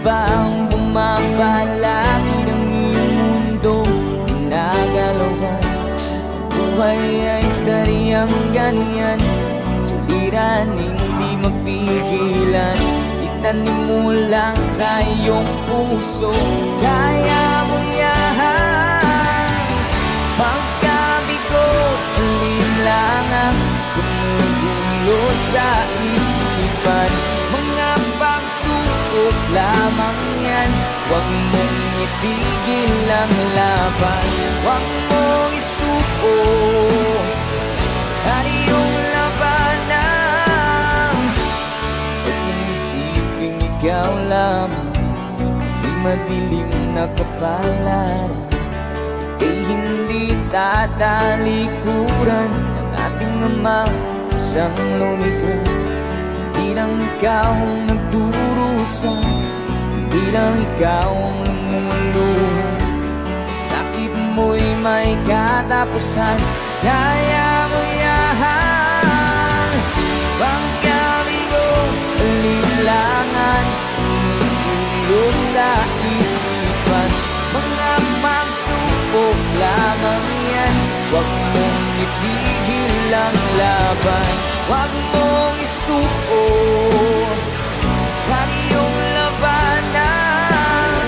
ba ang bumapalaki ng iyong mundo? Ginagalawan ang buhay ay sariyang ganyan, suliran hindi mapigilan. Itanim mo lang sa iyong puso, kaya mo yan. Pagkabigo, alinlangan gumugulo sa isipan. Mga pagsubok lamang yan, huwag mong itigil ang laban. Huwag mong isuko at iyong labanan. Huwag mong isiping ikaw lamang di madilim na kapalaran. Ika'y hindi tatalikuran ng ating Ama isang lumikha. Hindi lang ikaw ang nagdurusa, hindi lang ikaw ang lumuluha. Sakit mo'y may katapusan, kaya mo yan. Pagkabigo, alinlangan gumugulo sa isipan. Mga pagsubok lamang yan, huwag mong itigil ang laban. Huwag mong isuko ang iyong labanan.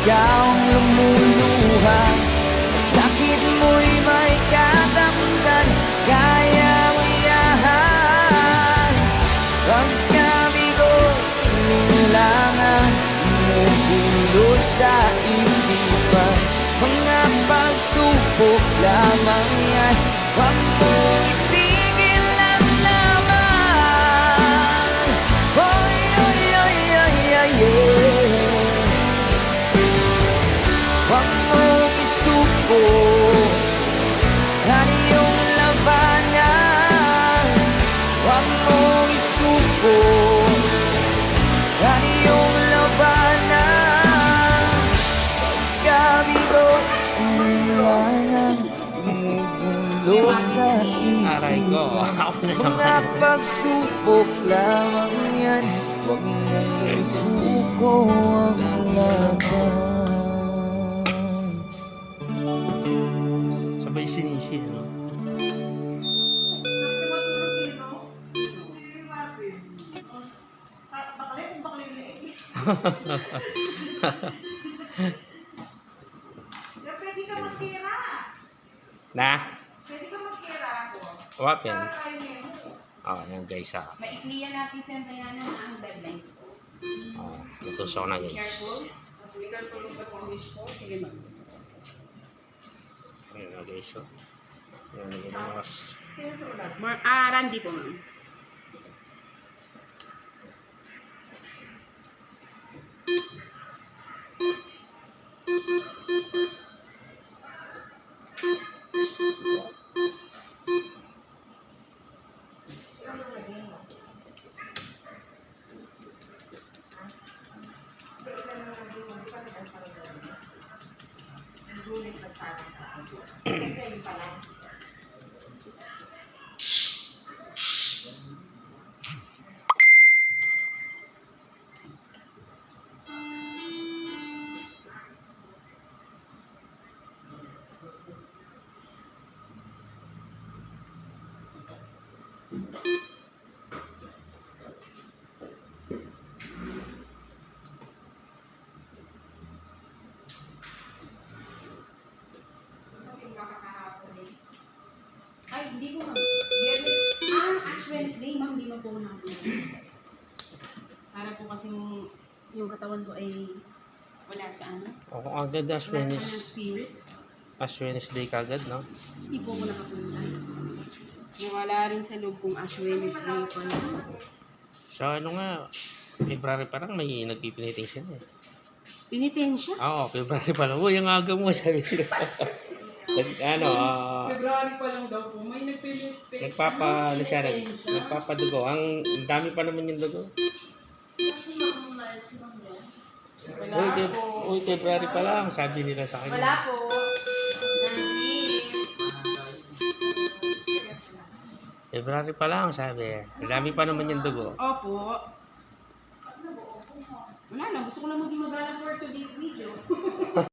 Ikaw ang lumuluha, sakit mo'y may katapusan, kaya mo yan. Pagkabigo, alinlangan gumugulo sa isipan. Mga pagsubok lamang yan, huwag mong itigil ang laban. Oy, oy, oy, oy, oy, yeah. Huwag mong isuko ang iyong labanan. Huwag mong isuko ang iyong labanan. Pagkabigo, alinlangan gumugulo sa isipan. Mga pagsubok lamang yan, huwag mong isuko ang laban. Sabay sinisi, no? Pwede ka magtira. Na? Pwede ka magtira ako. Wapen. Para kayo nemo. Oh, yan guys, ah. Maikliyan natin sa Diana na ang deadlines po. Oh, natusaw na guys. Careful. Careful yung pag-wish po. Sige ma'am. Ayan na guys, oh. Ayan na ginawas. Sino sulat? Randy po ma'am. Ay, hindi ko ma'am. Ash Wednesday, ma'am, hindi mo po natin. Para po kasi yung katawan ko ay wala sa ano. Oo, ang dadas Wala sa Venice. spirit. Ash Wednesday kagad, no? Hindi po ako nakapunta. Nawala rin sa loob kong Ash Wednesday pa na. So, ano nga, February pa lang may nagpipiniting siya eh. Pinitensya? Oo, February pa lang. Uy, ang aga mo, sabi ko. February pa lang daw po. May Nagpapa, ano siya, nagpapadugo. Ang dami pa naman yung dugo. Wala po. Uy, February pa lang, sabi nila sa kanya. Wala po. February pa lang, sabi. Ang dami pa naman yung dugo. Opo. Wala lang. Gusto ko lang maging magalang for today's video.